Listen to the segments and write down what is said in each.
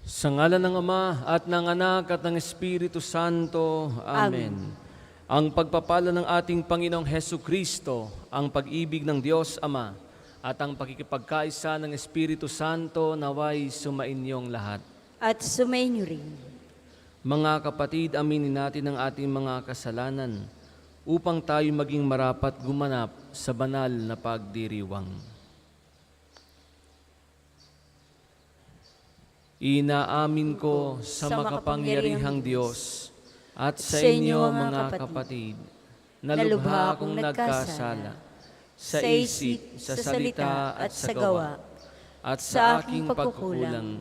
Sa ngalan ng Ama at ng Anak at ng Espiritu Santo. Amen. Ang pagpapala ng ating Panginoong Hesu Kristo, ang pag-ibig ng Diyos Ama, at ang pakikipagkaisa ng Espiritu Santo naway sumainyong lahat. At sumainyo rin. Mga kapatid, aminin natin ang ating mga kasalanan upang tayo maging marapat gumanap sa banal na pagdiriwang. Inaamin ko sa makapangyarihang Diyos at sa inyo mga kapatid, na lubha akong nagkasala sa isip, sa salita at sa gawa, at sa aking pagkukulang.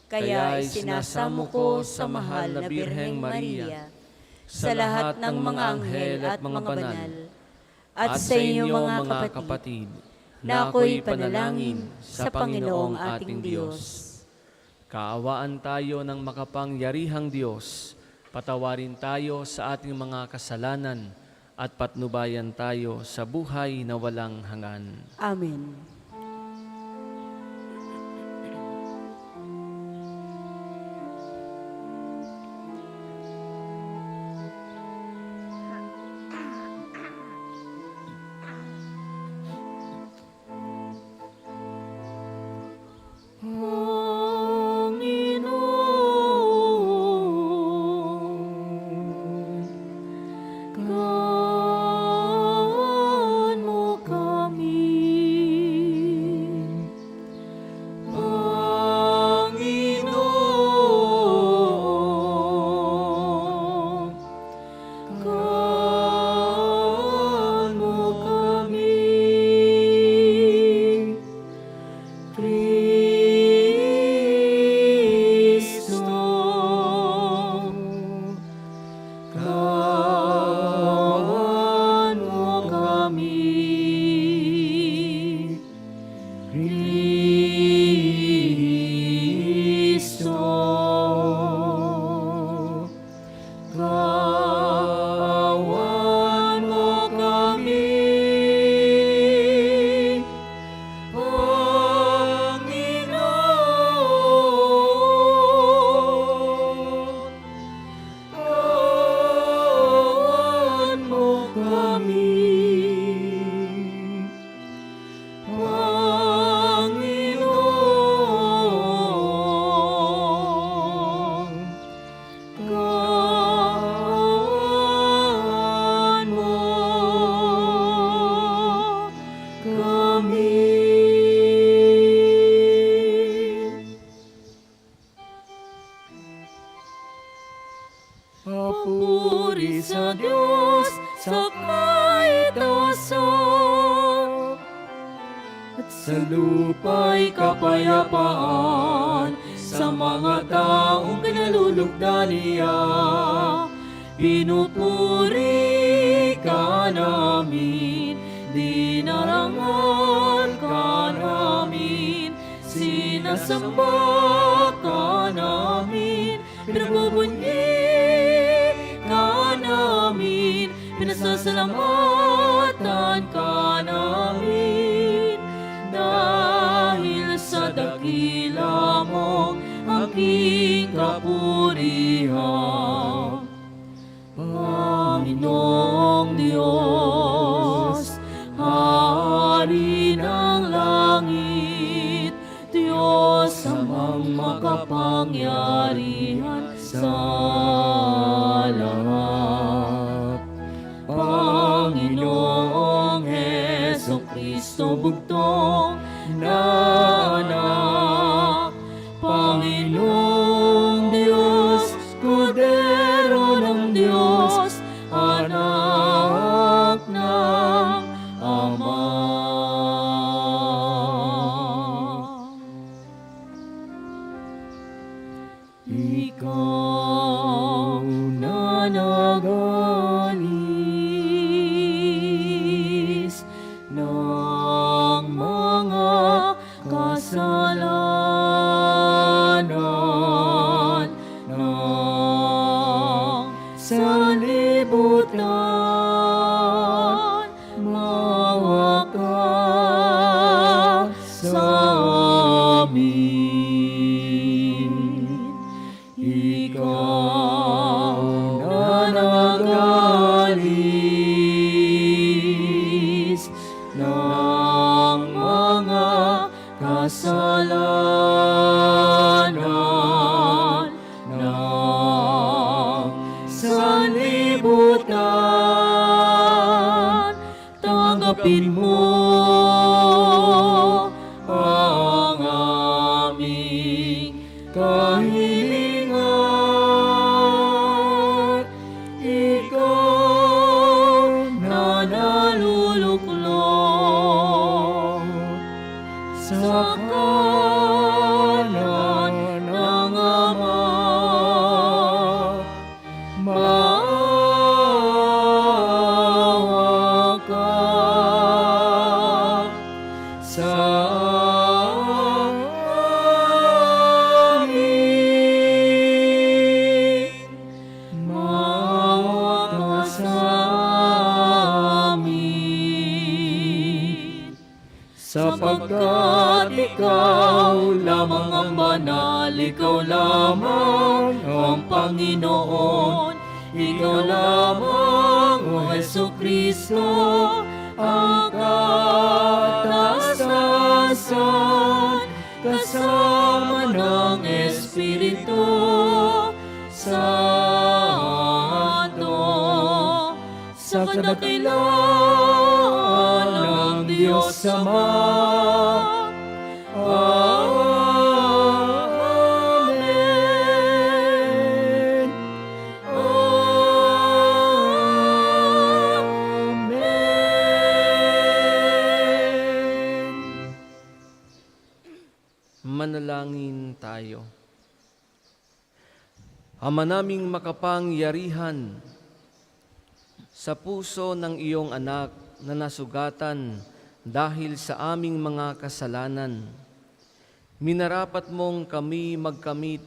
Kaya sinasamo ko sa mahal na Birheng Maria, sa lahat ng mga anghel at mga banal, at sa inyo mga kapatid, na ako'y panalangin sa Panginoong ating Diyos. Kaawaan tayo ng makapangyarihang Diyos, patawarin tayo sa ating mga kasalanan, at patnubayan tayo sa buhay na walang hanggan. Amen. Papuri sa Diyos sa kaitaasan, at sa lupa'y kapayapaan sa mga taong kinalulugdan niya. Pinupuri ka namin, dinarangal ka namin, sinasamba ka namin, pinagbubunyi ka namin, pinasasalamatan ka namin, dahil sa dakila mong aking kapurihan. Panginoong Diyos, Hari ng langit, Diyos amang makapangyarihan sa lahat. Panginoong Hesu Kristo, bugtong na anak, Panginoong Diyos, Kordero ng Diyos, anak ng Ama. Ikaw na nagalis ng mga kasalanan ng sanlibutan, maawa ka sa amin. kahilingan. Ikaw na naluluklok sa kanan ng Ama. Maawa ka sa amin. Maawa ka sa amin. Sapagkat ikaw lamang ang banal, ikaw lamang ang Panginoon, ikaw lamang, O Jesucristo, ang kataastasan, kasama ng Espiritu Santo, sa kadakilaan ng Diyos Ama. Amen. Amen. Manalangin tayo. Ama naming makapangyarihan, sa puso ng iyong anak na nasugatan dahil sa aming mga kasalanan, minarapat mong kami magkamit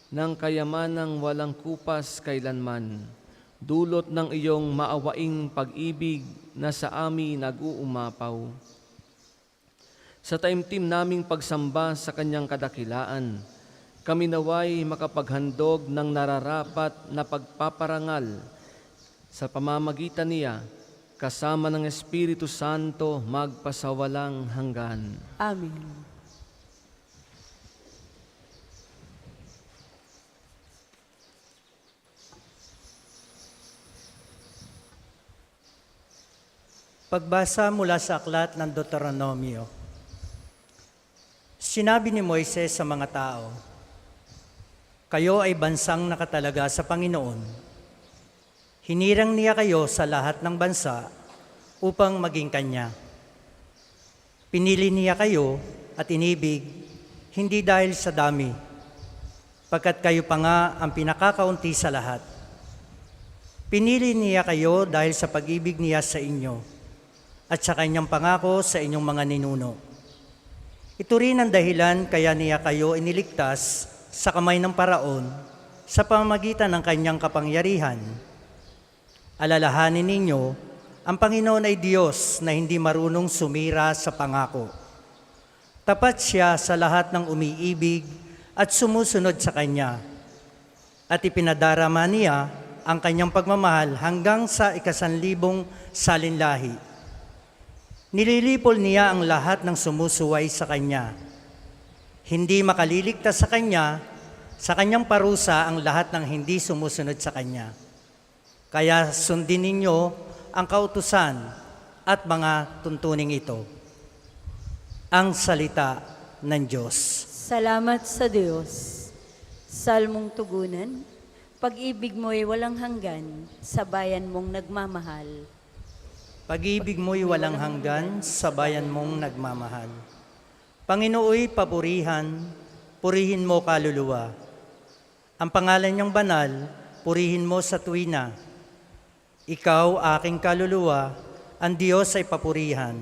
ng kayamanang walang kupas kailanman, dulot ng iyong maawaing pag-ibig na sa amin nag-uumapaw. Sa taimtim naming pagsamba sa kanyang kadakilaan, kami naway makapaghandog ng nararapat na pagpaparangal sa pamamagitan niya, kasama ng Espiritu Santo, magpasawalang hanggan. Amen. Pagbasa mula sa aklat ng Deuteronomio. Sinabi ni Moises sa mga tao, "Kayo ay bansang nakatalaga sa Panginoon. Hinirang niya kayo sa lahat ng bansa upang maging Kanya. Pinili niya kayo at inibig, hindi dahil sa dami, pagkat kayo pa nga ang pinakakaunti sa lahat. Pinili niya kayo dahil sa pag-ibig niya sa inyo at sa Kanyang pangako sa inyong mga ninuno. Ito rin ang dahilan kaya niya kayo iniligtas sa kamay ng Paraon sa pamamagitan ng Kanyang kapangyarihan. Alalahanin ninyo, ang Panginoon ay Diyos na hindi marunong sumira sa pangako. Tapat siya sa lahat ng umiibig at sumusunod sa Kanya. At ipinadarama niya ang Kanyang pagmamahal hanggang sa 1,000 salinlahi. Nililipol niya ang lahat ng sumusuway sa Kanya. Hindi makaliligtas sa Kanya, sa Kanyang parusa ang lahat ng hindi sumusunod sa Kanya. Kaya sundin ninyo ang kautusan at mga tuntuning ito." Ang salita ng Diyos. Salamat sa Diyos. Salmong tugunan, pag-ibig mo'y walang hanggan sa bayan mong nagmamahal. Pag-ibig mo'y walang hanggan sa bayan mong nagmamahal. Panginooy papurihan, purihin mo kaluluwa. Ang pangalan niyang banal, purihin mo sa tuwina. Ikaw, aking kaluluwa, ang Diyos ay papurihan,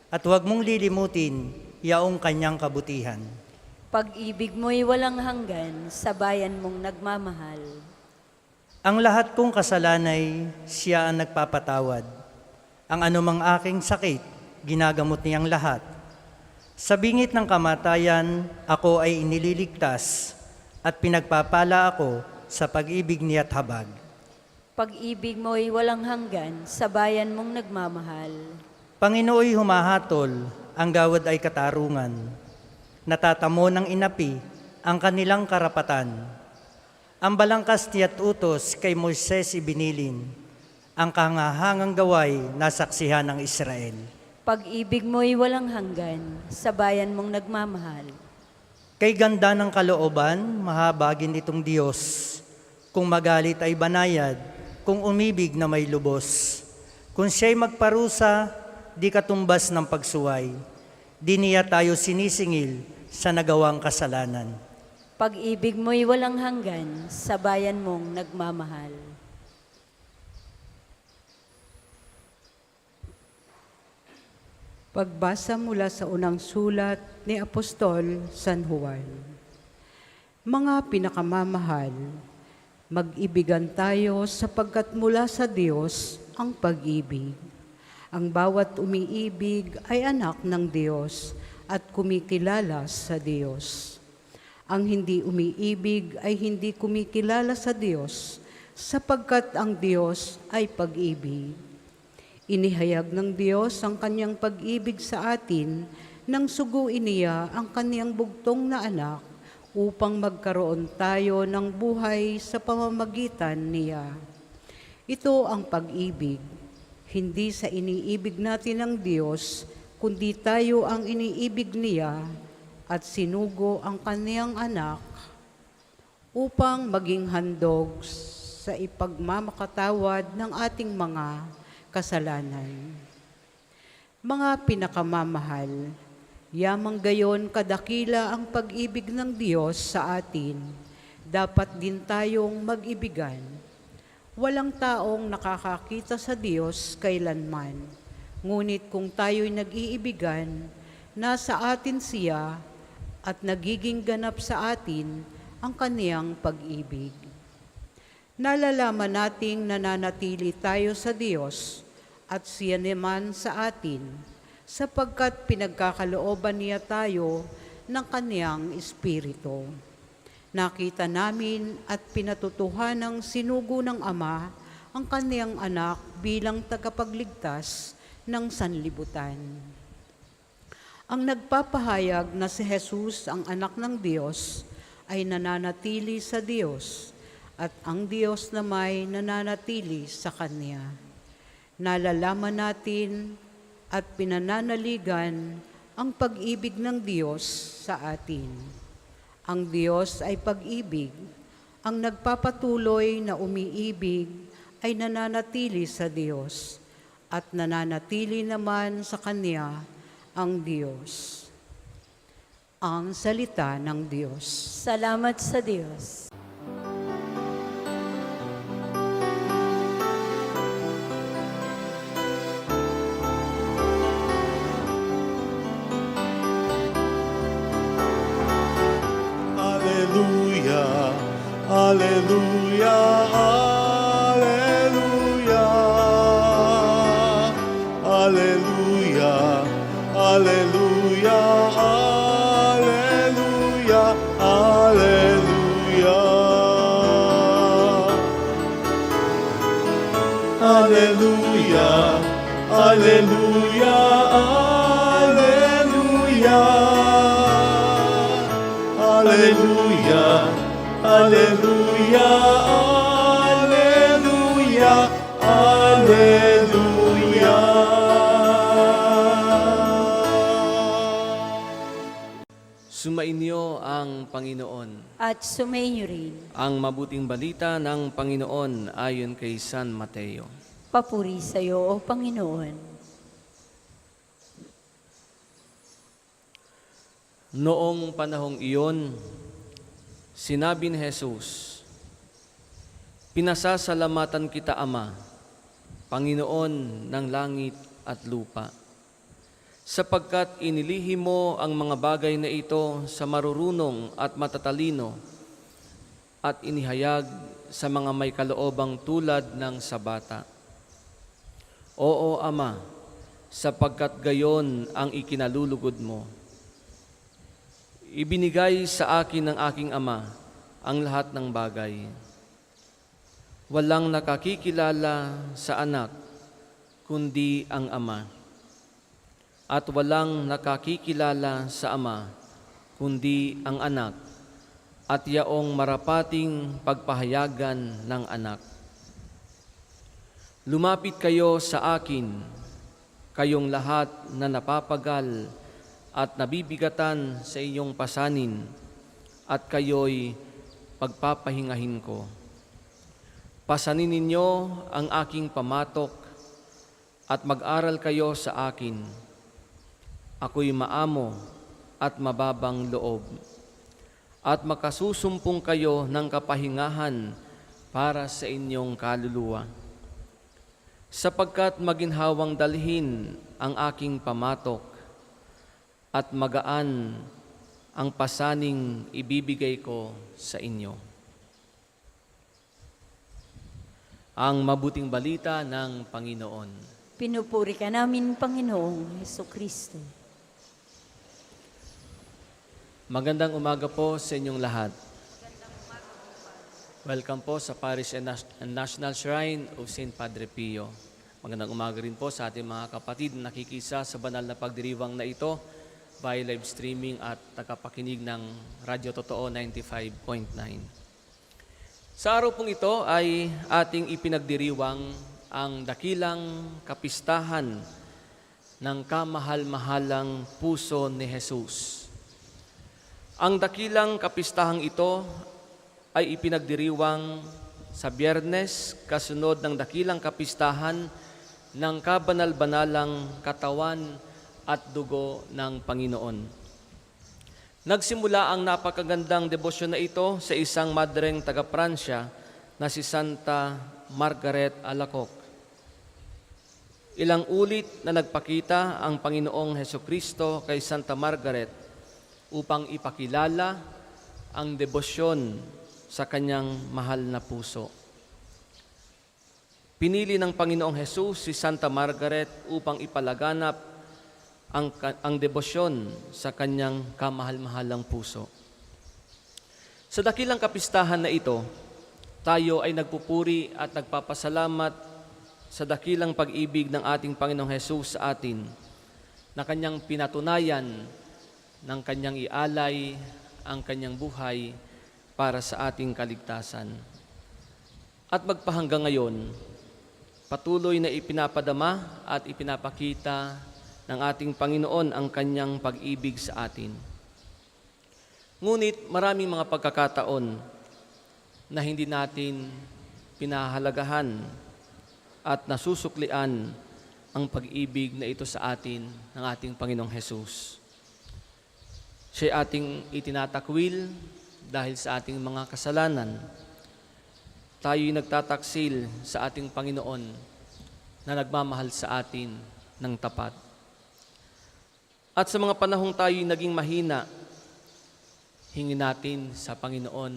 at huwag mong lilimutin yaong Kanyang kabutihan. Pag-ibig mo'y walang hanggan sa bayan mong nagmamahal. Ang lahat kong kasalanay, siya ang nagpapatawad. Ang anumang aking sakit, ginagamot niyang lahat. Sa bingit ng kamatayan, ako ay inililigtas, at pinagpapala ako sa pag-ibig niya't habag. Pag-ibig mo'y walang hanggan sa bayan mong nagmamahal. Panginooy humahatol, ang gawad ay katarungan. Natatamo ng inapi ang kanilang karapatan. Ang balangkas niya't utos kay Moises ibinilin, ang kahangahangang gaway nasaksihan ng Israel. Pag-ibig mo'y walang hanggan sa bayan mong nagmamahal. Kay ganda ng kalooban, mahabagin itong Diyos. Kung magalit ay banayad, kung umibig na may lubos. Kung siya'y magparusa, di katumbas ng pagsuway. Di niya tayo sinisingil sa nagawang kasalanan. Pag-ibig mo'y walang hanggan sa bayan mong nagmamahal. Pagbasa mula sa unang sulat ni Apostol San Juan. Mga pinakamamahal, mag-ibigan tayo sapagkat mula sa Diyos ang pag-ibig. Ang bawat umiibig ay anak ng Diyos at kumikilala sa Diyos. Ang hindi umiibig ay hindi kumikilala sa Diyos sapagkat ang Diyos ay pag-ibig. Inihayag ng Diyos ang kanyang pag-ibig sa atin nang suguin niya ang kanyang bugtong na anak upang magkaroon tayo ng buhay sa pamamagitan niya. Ito ang pag-ibig, hindi sa iniibig natin ng Diyos, kundi tayo ang iniibig niya at sinugo ang kanyang anak upang maging handog sa ipagmamakatawad ng ating mga kasalanan. Mga pinakamamahal, yamang gayon kadakila ang pag-ibig ng Diyos sa atin, dapat din tayong mag-ibigan. Walang taong nakakakita sa Diyos kailanman, ngunit kung tayo'y nag-iibigan, nasa atin siya at nagiging ganap sa atin ang kaniyang pag-ibig. Nalalaman nating nananatili tayo sa Diyos at siya naman sa atin, sapagkat pinagkakalooban niya tayo ng kaniyang Espiritu. Nakita namin at pinatutuhan ng sinugo ng Ama ang kaniyang anak bilang tagapagligtas ng sanlibutan. Ang nagpapahayag na si Jesus ang anak ng Diyos ay nananatili sa Diyos at ang Diyos na may nananatili sa Kanya. Nalalaman natin at pinananaligan ang pag-ibig ng Diyos sa atin. Ang Diyos ay pag-ibig. Ang nagpapatuloy na umiibig ay nananatili sa Diyos at nananatili naman sa Kanya ang Diyos. Ang salita ng Diyos. Salamat sa Diyos. Alleluia, alleluia, alleluia, alleluia, alleluia, alleluia, alleluia, alleluia, alleluia, alleluia. Alleluia, alleluia, alleluia. Sumainyo ang Panginoon. At sumainyo rin. Ang mabuting balita ng Panginoon ayon kay San Mateo. Papuri sa iyo, O Panginoon. Noong panahong iyon, sinabi ni Jesus, "Pinasasalamatan kita, Ama, Panginoon ng langit at lupa, sapagkat inilihim mo ang mga bagay na ito sa marurunong at matatalino at inihayag sa mga may kaloobang tulad ng sa bata. Oo, Ama, sapagkat gayon ang ikinalulugod mo. Ibinigay sa akin ng aking Ama ang lahat ng bagay. Walang nakakikilala sa anak, kundi ang Ama. At walang nakakikilala sa Ama, kundi ang anak, at yaong marapating pagpahayagan ng anak. Lumapit kayo sa akin, kayong lahat na napapagal at nabibigatan sa iyong pasanin, at kayo'y pagpapahingahin ko. Pasanin ninyo ang aking pamatok at mag-aral kayo sa akin. Ako'y maamo at mababang loob, at makasusumpong kayo ng kapahingahan para sa inyong kaluluwa. Sapagkat maginhawang dalhin ang aking pamatok at magaan ang pasaning ibibigay ko sa inyo. Ang mabuting balita ng Panginoon. Pinupuri ka namin, Panginoong Hesukristo. Magandang umaga po sa inyong lahat. Welcome po sa Parish and National Shrine of St. Padre Pio. Magandang umaga rin po sa ating mga kapatid na nakikisa sa banal na pagdiriwang na ito by live streaming at tagapakinig ng Radyo Totoo 95.9. Sa araw pong ito ay ating ipinagdiriwang ang dakilang kapistahan ng kamahal-mahalang puso ni Jesus. Ang dakilang kapistahang ito ay ipinagdiriwang sa Biyernes kasunod ng dakilang kapistahan ng kabanal-banalang katawan at dugo ng Panginoon. Nagsimula ang napakagandang debosyon na ito sa isang madreng taga-Pransya na si Santa Margaret Alacoque. Ilang ulit na nagpakita ang Panginoong Hesukristo kay Santa Margaret upang ipakilala ang debosyon sa kanyang mahal na puso. Pinili ng Panginoong Hesus si Santa Margaret upang ipalaganap ang debosyon sa kanyang kamahal-mahalang puso. Sa dakilang kapistahan na ito, tayo ay nagpupuri at nagpapasalamat sa dakilang pag-ibig ng ating Panginoong Hesus sa atin na kanyang pinatunayan ng kanyang ialay ang kanyang buhay para sa ating kaligtasan. At magpahanggang ngayon, patuloy na ipinapadama at ipinapakita ng ating Panginoon ang kanyang pag-ibig sa atin. Ngunit maraming mga pagkakataon na hindi natin pinahalagahan at nasusuklian ang pag-ibig na ito sa atin ng ating Panginoong Hesus. Siya ating itinatakwil dahil sa ating mga kasalanan. Tayo'y nagtataksil sa ating Panginoon na nagmamahal sa atin ng tapat. At sa mga panahong tayo'y naging mahina, hingin natin sa Panginoon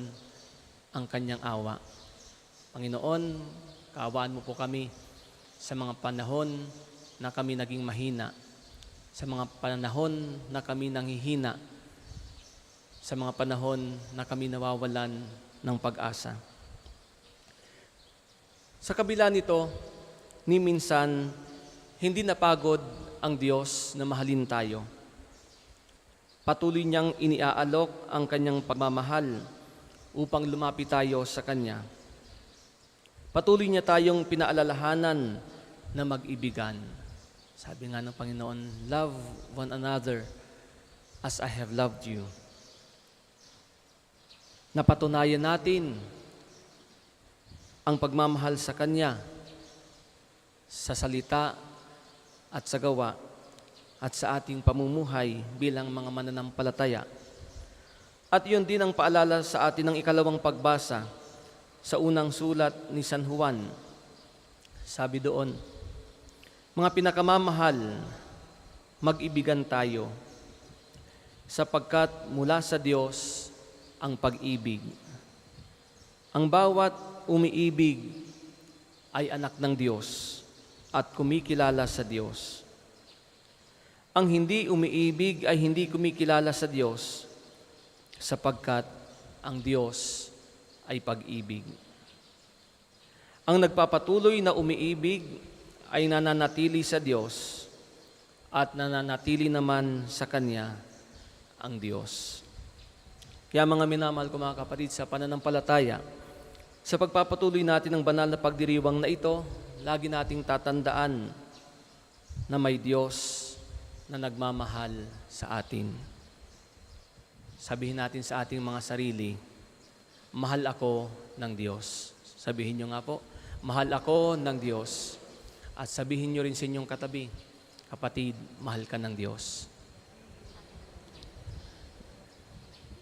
ang kanyang awa. Panginoon, kaawaan mo po kami sa mga panahon na kami naging mahina, sa mga panahon na kami nanghihina, sa mga panahon na kami nawawalan ng pag-asa. Sa kabila nito, ni minsan, hindi napagod ang Diyos na mahalin tayo. Patuloy niyang iniaalok ang kanyang pagmamahal upang lumapit tayo sa Kanya. Patuloy niya tayong pinaalalahanan na mag-ibigan. Sabi nga ng Panginoon, love one another as I have loved you. Napatunayan natin ang pagmamahal sa Kanya sa salita at sa gawa at sa ating pamumuhay bilang mga mananampalataya. At yun din ang paalala sa atin ng ikalawang pagbasa sa unang sulat ni San Juan. Sabi doon, mga pinakamamahal, mag-ibigan tayo, sapagkat mula sa Diyos ang pag-ibig. Ang bawat umiibig ay anak ng Diyos at kumikilala sa Diyos. Ang hindi umiibig ay hindi kumikilala sa Diyos sapagkat ang Diyos ay pag-ibig. Ang nagpapatuloy na umiibig ay nananatili sa Diyos at nananatili naman sa Kanya ang Diyos. Kaya mga minamahal ko mga kapatid sa pananampalataya, sa pagpapatuloy natin ng banal na pagdiriwang na ito, lagi nating tatandaan na may Diyos na nagmamahal sa atin. Sabihin natin sa ating mga sarili, mahal ako ng Diyos. Sabihin nyo nga po, mahal ako ng Diyos. At sabihin nyo rin sa inyong katabi, kapatid, mahal ka ng Diyos.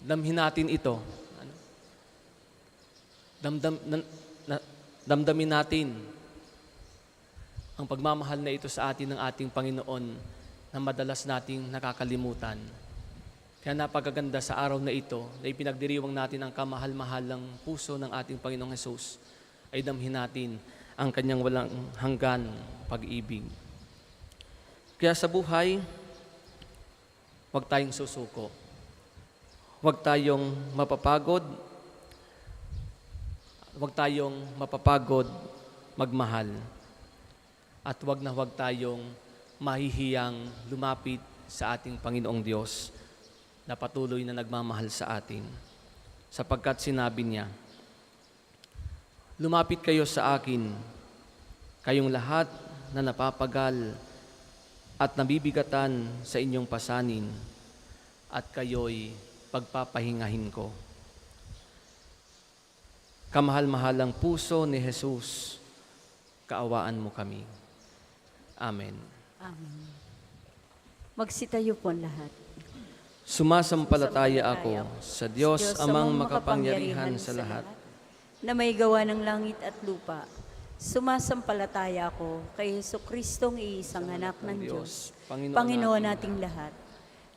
Damhin natin ito. Damdamin natin ang pagmamahal na ito sa atin ng ating Panginoon na madalas nating nakakalimutan. Kaya napakaganda sa araw na ito na ipinagdiriwang natin ang kamahal-mahalang puso ng ating Panginoong Hesus ay damhin natin ang kanyang walang hanggan pag-ibig. Kaya sa buhay, huwag tayong susuko. Huwag tayong mapapagod. Huwag tayong mapapagod magmahal. At huwag na huwag tayong mahihiyang lumapit sa ating Panginoong Diyos na patuloy na nagmamahal sa atin. Sapagkat sinabi niya, lumapit kayo sa akin, kayong lahat na napapagal at nabibigatan sa inyong pasanin, at kayo'y pagpapahingahin ko. Kamahal-mahalang puso ni Jesus, kaawaan mo kami. Amen. Amen. Magsitayo po ang lahat. Sumasampalataya ako sa Diyos amang makapangyarihan sa lahat, na may gawa ng langit at lupa. Sumasampalataya ako kay Jesucristong iisang anak ng Diyos, Panginoon nating lahat.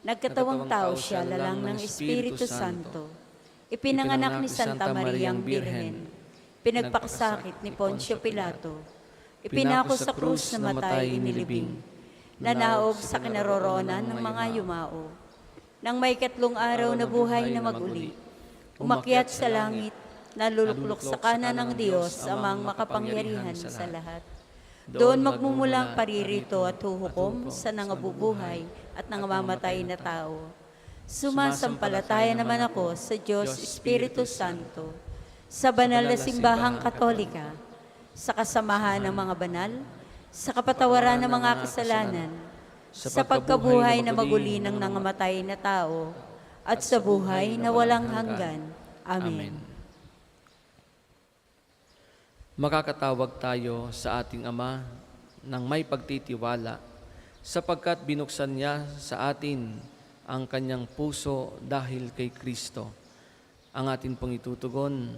Nagkatawang tao siya, lalang ng Espiritu Santo. Ipinanganak ni Santa Mariang Birhen. Pinagpakasakit ni Poncio Pilato. Ipinako sa krus na matay inilibing. Nanaog sa kinaroroonan ng mga yumao. Nang may 3 araw na buhay na maguli, umakyat sa langit, naluluklok sa kanan ng Diyos amang makapangyarihan sa lahat. Doon magmumulang paririto at huhukom sa nangabubuhay at nangamamatay na tao. Sumasampalataya naman ako sa Diyos Espiritu Santo, sa banal na simbahang katolika, sa kasamahan ng mga banal, sa kapatawaran ng mga kasalanan, sa pagkabuhay na maguli ng nangamatay na tao, at sa buhay na walang hanggan. Amen. Makakatawag tayo sa ating Ama ng may pagtitiwala, sapagkat binuksan niya sa atin ang kanyang puso dahil kay Kristo. Ang atin pong itutugon,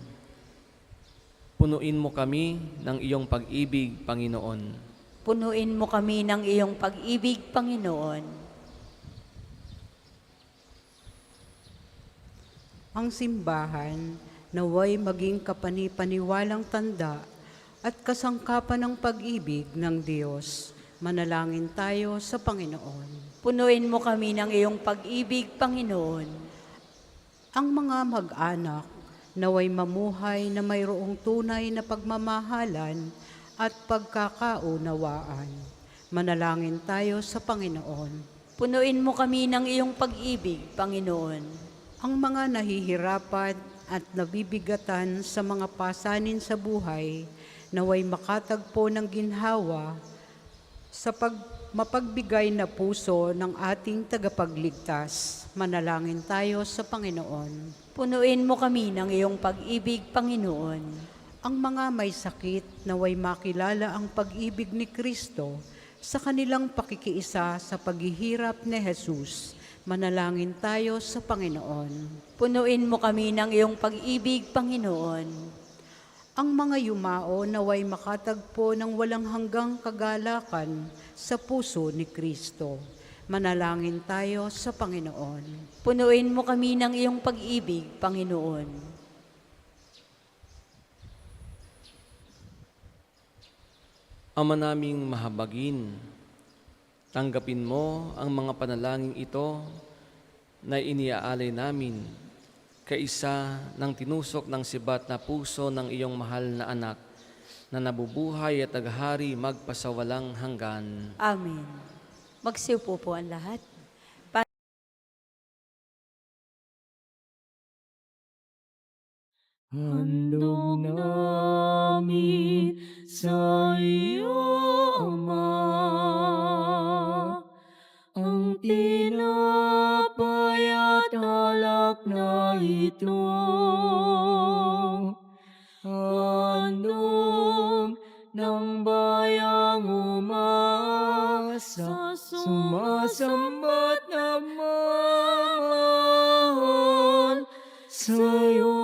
punuin mo kami ng iyong pag-ibig, Panginoon. Punuin mo kami ng iyong pag-ibig, Panginoon. Ang simbahan naway maging kapanipaniwalang tanda at kasangkapan ng pag-ibig ng Diyos. Manalangin tayo sa Panginoon. Punuin mo kami ng iyong pag-ibig, Panginoon. Ang mga mag-anak naway mamuhay na mayroong tunay na pagmamahalan at pagkakaunawaan. Manalangin tayo sa Panginoon. Punuin mo kami ng iyong pag-ibig, Panginoon. Ang mga nahihirapan at nabibigatan sa mga pasanin sa buhay, naway makatagpo ng ginhawa sa mapagbigay na puso ng ating tagapagligtas. Manalangin tayo sa Panginoon. Punuin mo kami ng iyong pag-ibig, Panginoon. Ang mga may sakit naway makilala ang pag-ibig ni Kristo sa kanilang pakikiisa sa paghihirap ni Jesus. Manalangin tayo sa Panginoon. Punuin mo kami ng iyong pag-ibig, Panginoon. Ang mga yumao naway makatagpo ng walang hanggang kagalakan sa puso ni Kristo. Manalangin tayo sa Panginoon. Punuin mo kami ng iyong pag-ibig, Panginoon. Ama naming mahabagin, tanggapin mo ang mga panalangin ito na iniaalay namin kaisa ng tinusok ng sibat na puso ng iyong mahal na anak na nabubuhay at naghari magpasawalang hanggan. Amen. Magsiupo po ang lahat. Handog namin sa iyo, Ama, ang tinapay at alak ito. Handog ng bayang umasa, sumasamba't nagmamahal sa'yo.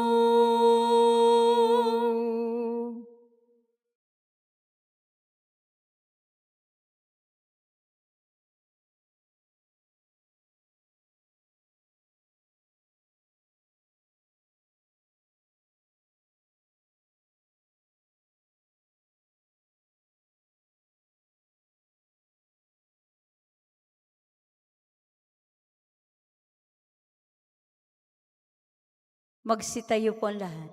Magsitayo po ang lahat.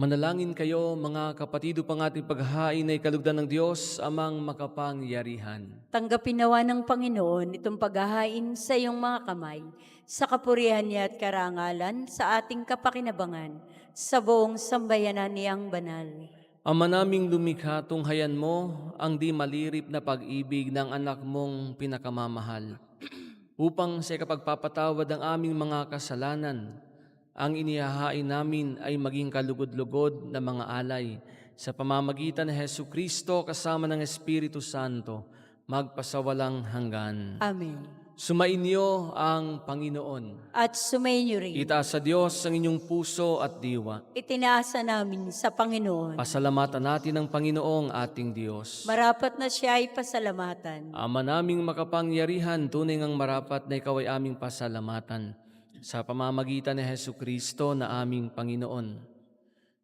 Manalangin kayo, mga kapatid, upang ating paghahain ay kalugdan ng Diyos, amang makapangyarihan. Tanggapin nawa ng Panginoon itong paghahain sa iyong mga kamay, sa kapurihan niya at karangalan, sa ating kapakinabangan, sa buong sambayanan niyang banal. Ama naming lumikha, tunghayan mo ang di malirip na pag-ibig ng anak mong pinakamamahal, upang sa ikapagpapatawad ng aming mga kasalanan, ang inihahain namin ay maging kalugod-lugod na mga alay sa pamamagitan ni Hesu Kristo kasama ng Espiritu Santo, magpasawalang hanggan. Amen. Sumainyo ang Panginoon. At sumainyo rin. Itaas sa Diyos ang inyong puso at diwa. Itinaasa namin sa Panginoon. Pasalamatan natin ang Panginoong ating Diyos. Marapat na siya ay pasalamatan. Ama naming makapangyarihan, tunay ngang marapat na ikaw ay aming pasalamatan sa pamamagitan ni Hesu Kristo na aming Panginoon.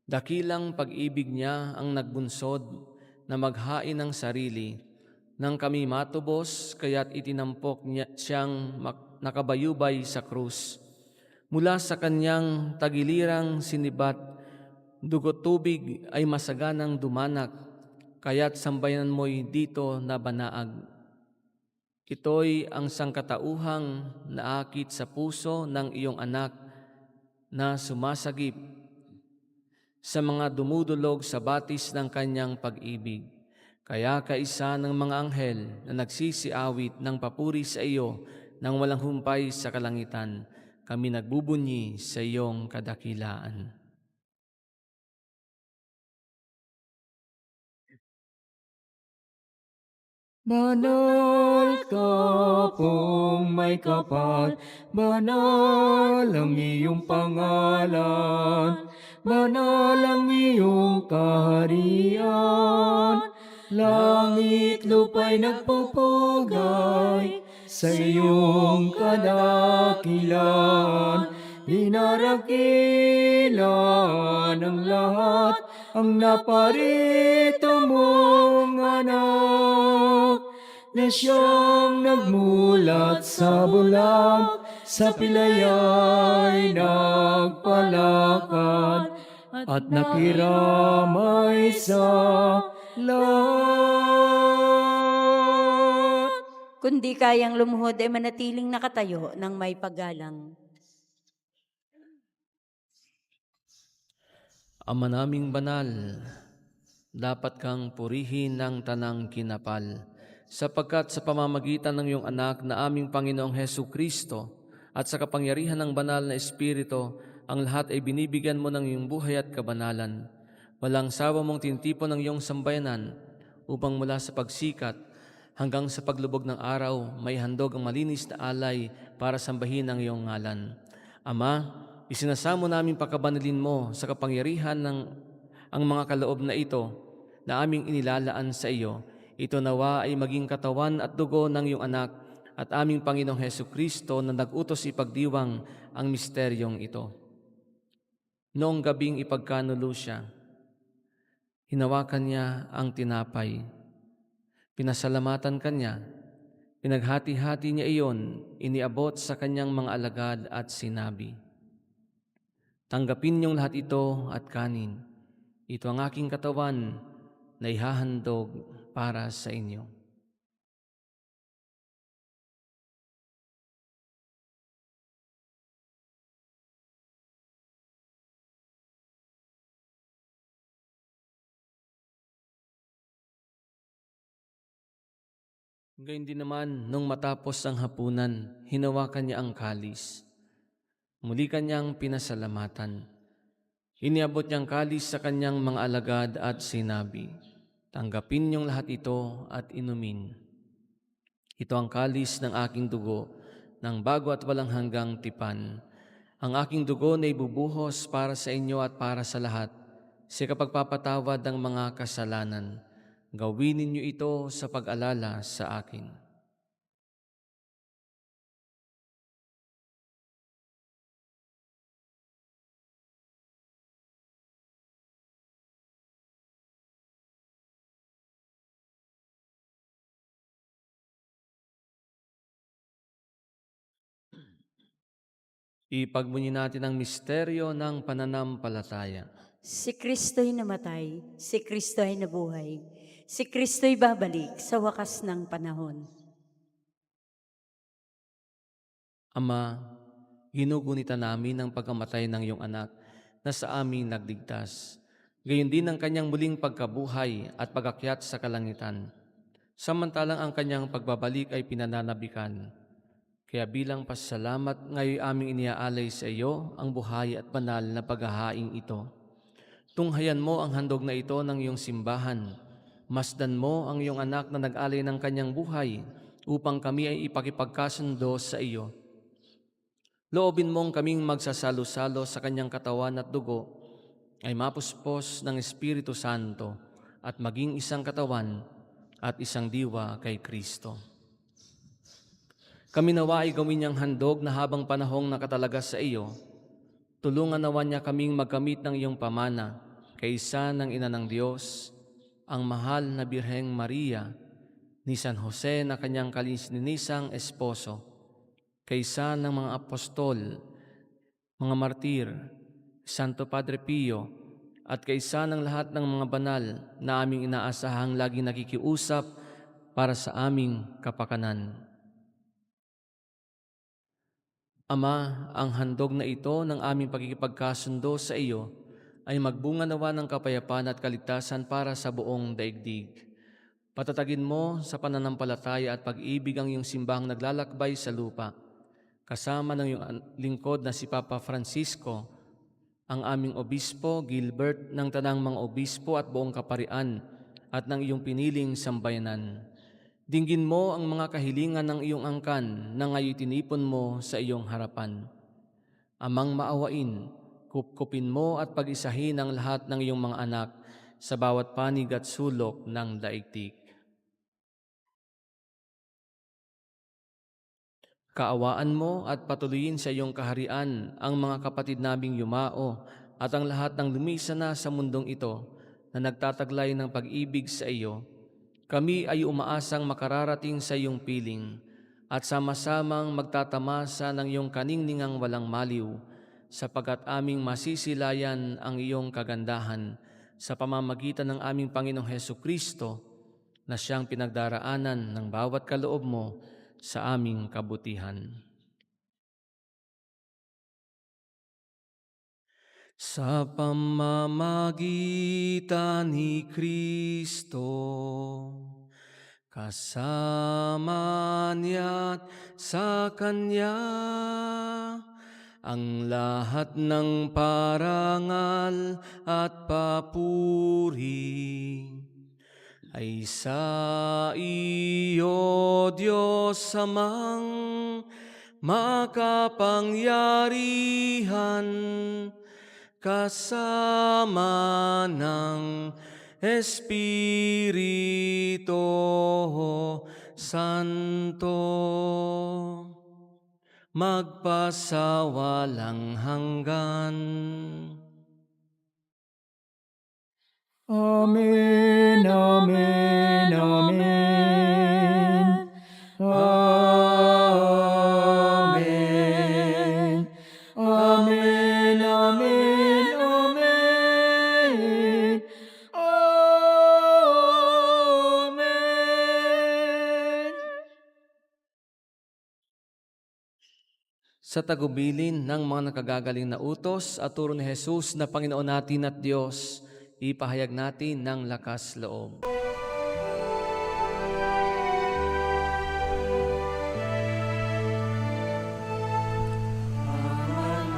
Dakilang pag-ibig niya ang nagbunsod na maghain ng sarili nang kami matubos, kaya't itinampok niya siyang nakabayubay sa krus. Mula sa kanyang tagilirang sinibat, dugot tubig ay masaganang dumanak, kaya't sambayan mo'y dito na banaag. Ito'y ang sangkatauhang naakit sa puso ng iyong anak na sumasagip sa mga dumudulog sa batis ng kanyang pag-ibig. Kaya kaisa ng mga anghel na nagsisiawit ng papuri sa iyo nang walang humpay sa kalangitan, kami nagbubunyi sa iyong kadakilaan. Banal ka pong may kapal, banal ang iyong pangalan, banal ang iyong kaharian. Langit lupa'y nagpupugay sa iyong kadakilan. Dinarakilan ng lahat ang naparito mong anak, na siyang nagmulat sa bulag, sa pilaya'y nagpalakad, at nakiramay sa lahat. Kundi kayang lumuhod ay manatiling nakatayo ng may paggalang. Ama naming banal, dapat kang purihin ng tanang kinapal, sapagkat sa pamamagitan ng iyong anak na aming Panginoong Hesu Kristo at sa kapangyarihan ng banal na Espiritu, ang lahat ay binibigyan mo ng iyong buhay at kabanalan. Walang sawa mong tinitipon ng iyong sambayanan upang mula sa pagsikat hanggang sa paglubog ng araw, may handog ang malinis na alay para sambahin ang iyong ngalan. Ama, isinasamo namin pakabanalin mo sa kapangyarihan ng ang mga kaloob na ito na aming inilalaan sa iyo. Ito nawa ay maging katawan at dugo ng iyong anak at aming Panginoong Hesu Kristo na nag-utos ipagdiwang ang misteryong ito. Noong gabing ipagkanulo siya, hinawakan niya ang tinapay, pinasalamatan kanya, pinaghati-hati niya iyon, iniabot sa kanyang mga alagad at sinabi, "Tanggapin niyong lahat ito at kanin. Ito ang aking katawan na ihahandog para sa inyo." Gayun din naman, nung matapos ang hapunan, hinawakan niya ang kalis. Muli kanyang pinasalamatan. Iniabot niyang kalis sa kanyang mga alagad at sinabi, "Tanggapin niyong lahat ito at inumin. Ito ang kalis ng aking dugo, ng bago at walang hanggang tipan. Ang aking dugo na ibubuhos para sa inyo at para sa lahat, sa kapagpapatawad ng mga kasalanan. Gawin ninyo ito sa pag-alala sa akin." Ipagmunyi natin ang misteryo ng pananampalataya. Si Kristo'y namatay, si Kristo'y nabuhay, si Kristo'y babalik sa wakas ng panahon. Ama, ginugunita namin ang pagkamatay ng iyong anak na sa amin nagligtas. Gayon din ang kanyang muling pagkabuhay at pagakyat sa kalangitan. Samantalang ang kanyang pagbabalik ay pinananabikan. Kaya bilang pasalamat ngayon aming iniaalay sa iyo ang buhay at banal na paghahaing ito. Tunghayan mo ang handog na ito ng iyong simbahan. Masdan mo ang iyong anak na nag-alay ng kanyang buhay upang kami ay ipakipagkasundo sa iyo. Loobin mong kaming magsasalo-salo sa kanyang katawan at dugo ay mapuspos ng Espiritu Santo at maging isang katawan at isang diwa kay Kristo. Kami nawa ay gawin niyang handog na habang panahong nakatalaga sa iyo, tulungan nawa niya kaming magkamit ng iyong pamana, kaysa ng Ina ng Diyos, ang mahal na Birheng Maria, ni San Jose na kanyang kalininisang esposo, kaysa ng mga apostol, mga martir, Santo Padre Pio, at kaysa ng lahat ng mga banal na aming inaasahang lagi nakikiusap para sa aming kapakanan. Ama, ang handog na ito ng aming pagkikipagkasundo sa iyo ay magbunga nawa ng kapayapaan at kaligtasan para sa buong daigdig. Patatagin mo sa pananampalataya at pag-ibig ang iyong simbahang naglalakbay sa lupa, kasama ng iyong lingkod na si Papa Francisco, ang aming obispo Gilbert, ng tanang mga obispo at buong kaparian, at ng iyong piniling sambayanan. Dinggin mo ang mga kahilingan ng iyong angkan na ngayon tinipon mo sa iyong harapan. Amang maawain, kupkupin mo at pag-isahin ang lahat ng iyong mga anak sa bawat panig at sulok ng daigdig. Kaawaan mo at patuloyin sa iyong kaharian ang mga kapatid naming yumao at ang lahat ng lumisa na sa mundong ito na nagtataglay ng pag-ibig sa iyo. Kami ay umaasang makararating sa iyong piling at sama-samang magtatamasa ng iyong kaningningang walang maliw, sapagkat aming masisilayan ang iyong kagandahan sa pamamagitan ng aming Panginoong Hesukristo, na siyang pinagdaraanan ng bawat kaloob mo sa aming kabutihan. Sa pamamagitan ni Kristo, kasama niya't sa Kanya, ang lahat ng parangal at papuri ay sa iyo, Diyos Amang makapangyarihan, kasama ng Espiritu Santo, magpasawalang hanggan. Amen, amen, amen. Amen. Amen, amen, amen. Amen. Sa tagubilin ng mga nakagagaling na utos at turo ni Jesus na Panginoon natin at Diyos, ipahayag natin ng lakas loob. Ang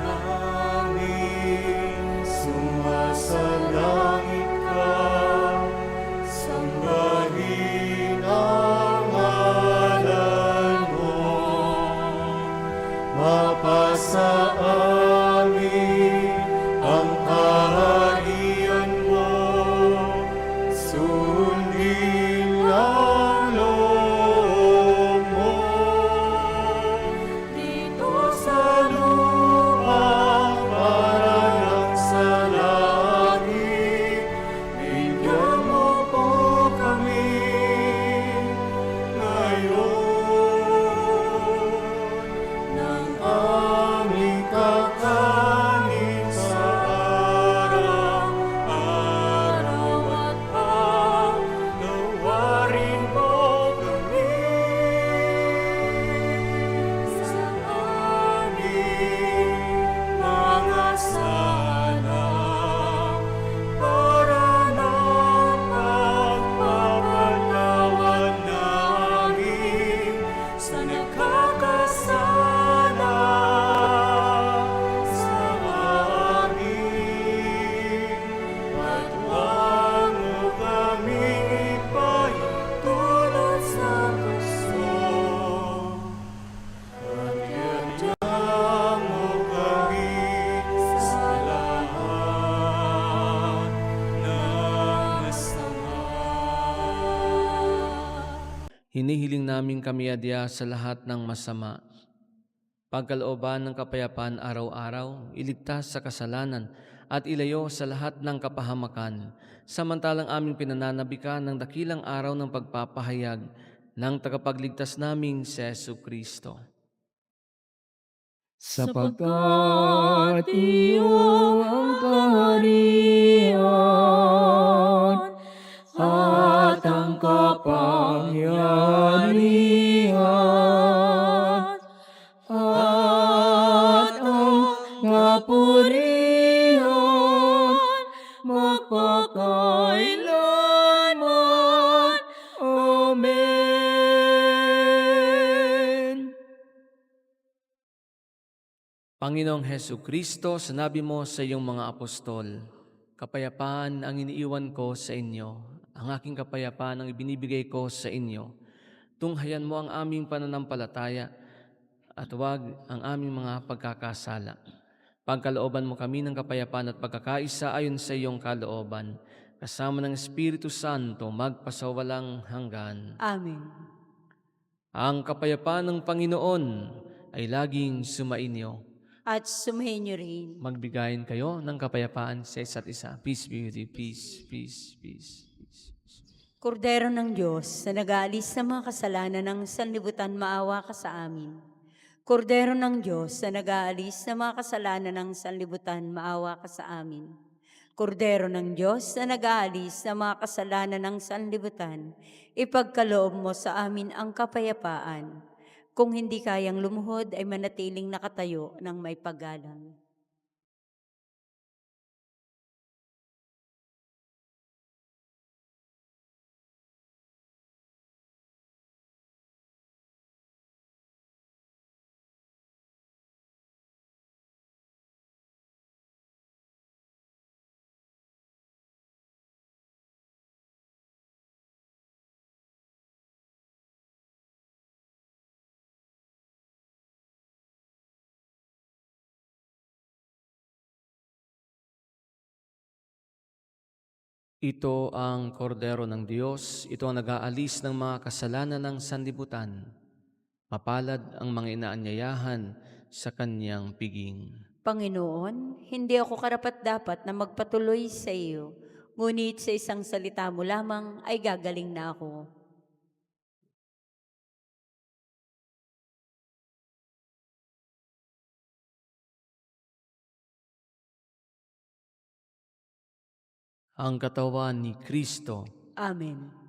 hinihiling namin kami adya sa lahat ng masama. Pagkalooban ng kapayapaan araw-araw, iligtas sa kasalanan at ilayo sa lahat ng kapahamakan, samantalang aming pinananabikan ng dakilang araw ng pagpapahayag ng tagapagligtas naming si Jesucristo. Sapagkat iyo ang kaharian at ang kapangyarihan at ang kapurihan magpakailanman. Amen. Panginoong Hesu Kristo, sinabi mo sa iyong mga apostol, kapayapaan ang iniiwan ko sa inyo, ang aking kapayapaan ang ibinibigay ko sa inyo. Tunghayan mo ang aming pananampalataya at huwag ang aming mga pagkakasala. Pagkalooban mo kami ng kapayapaan at pagkakaisa ayon sa iyong kalooban, kasama ng Espiritu Santo magpasawalang hanggan. Amen. Ang kapayapaan ng Panginoon ay laging sumainyo. At sumainyo rin. Magbigayin kayo ng kapayapaan sa isa't isa. Peace be with you. Peace, peace, peace, peace. Kordero ng Diyos na nag-aalis sa mga kasalanan ng sanlibutan, maawa ka sa amin. Kordero ng Diyos na nag-aalis sa mga kasalanan ng sanlibutan, maawa ka sa amin. Kordero ng Diyos na nag-aalis sa mga kasalanan ng sanlibutan, ipagkaloob mo sa amin ang kapayapaan. Kung hindi kayang lumuhod, ay manatiling nakatayo ng may paggalang. Ito ang kordero ng Diyos, ito ang nag-aalis ng mga kasalanan ng sanlibutan. Mapalad ang mga inaanyayahan sa kanyang piging. Panginoon, hindi ako karapat-dapat na magpatuloy sa iyo, ngunit sa isang salita mo lamang ay gagaling na ako. Ang katawan ni Kristo. Amen.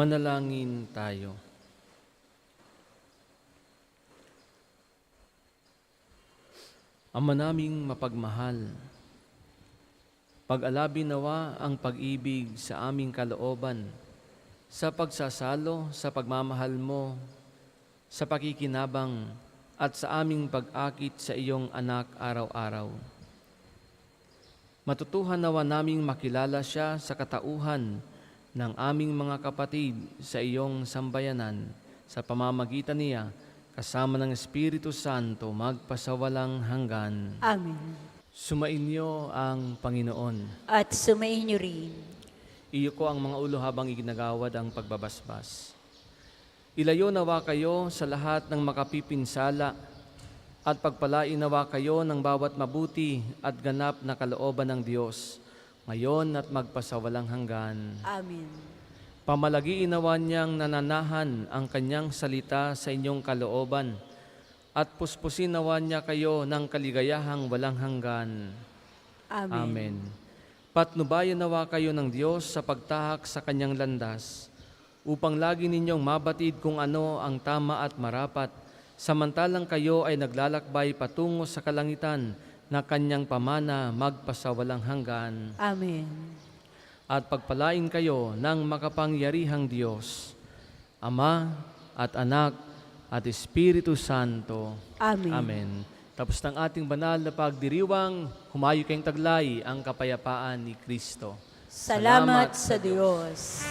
Manalangin tayo. Ama naming mapagmahal, pag-alabi nawa ang pag-ibig sa aming kalooban, sa pagsasalo, sa pagmamahal mo, sa pakikinabang, at sa aming pag-akit sa iyong anak araw-araw. Matutuhan nawa naming makilala siya sa katauhan ng aming mga kapatid sa iyong sambayanan, sa pamamagitan niya, kasama ng Espiritu Santo, magpasawalang hanggan. Amen. Sumainyo ang Panginoon. At sumainyo rin. Iyo ko ang mga ulo habang iginagawad ang pagbabasbas. Ilayo nawa kayo sa lahat ng makapipinsala at pagpalain nawa kayo ng bawat mabuti at ganap na kalooban ng Diyos, ngayon at magpasawalang hanggan. Amen. Pamalagiin nawa niyang nananahan ang kanyang salita sa inyong kalooban at puspusin nawa niya kayo ng kaligayahang walang hanggan. Amen. Amen. Patnubayan nawa kayo ng Diyos sa pagtahak sa kanyang landas, upang lagi ninyong mabatid kung ano ang tama at marapat, samantalang kayo ay naglalakbay patungo sa kalangitan na kanyang pamana magpasawalang hanggan. Amen. At pagpalain kayo ng makapangyarihang Diyos, Ama at Anak at Espiritu Santo. Amen. Amen. Tapos ng ating banal na pagdiriwang, humayo kayong taglay ang kapayapaan ni Kristo. Salamat sa Diyos.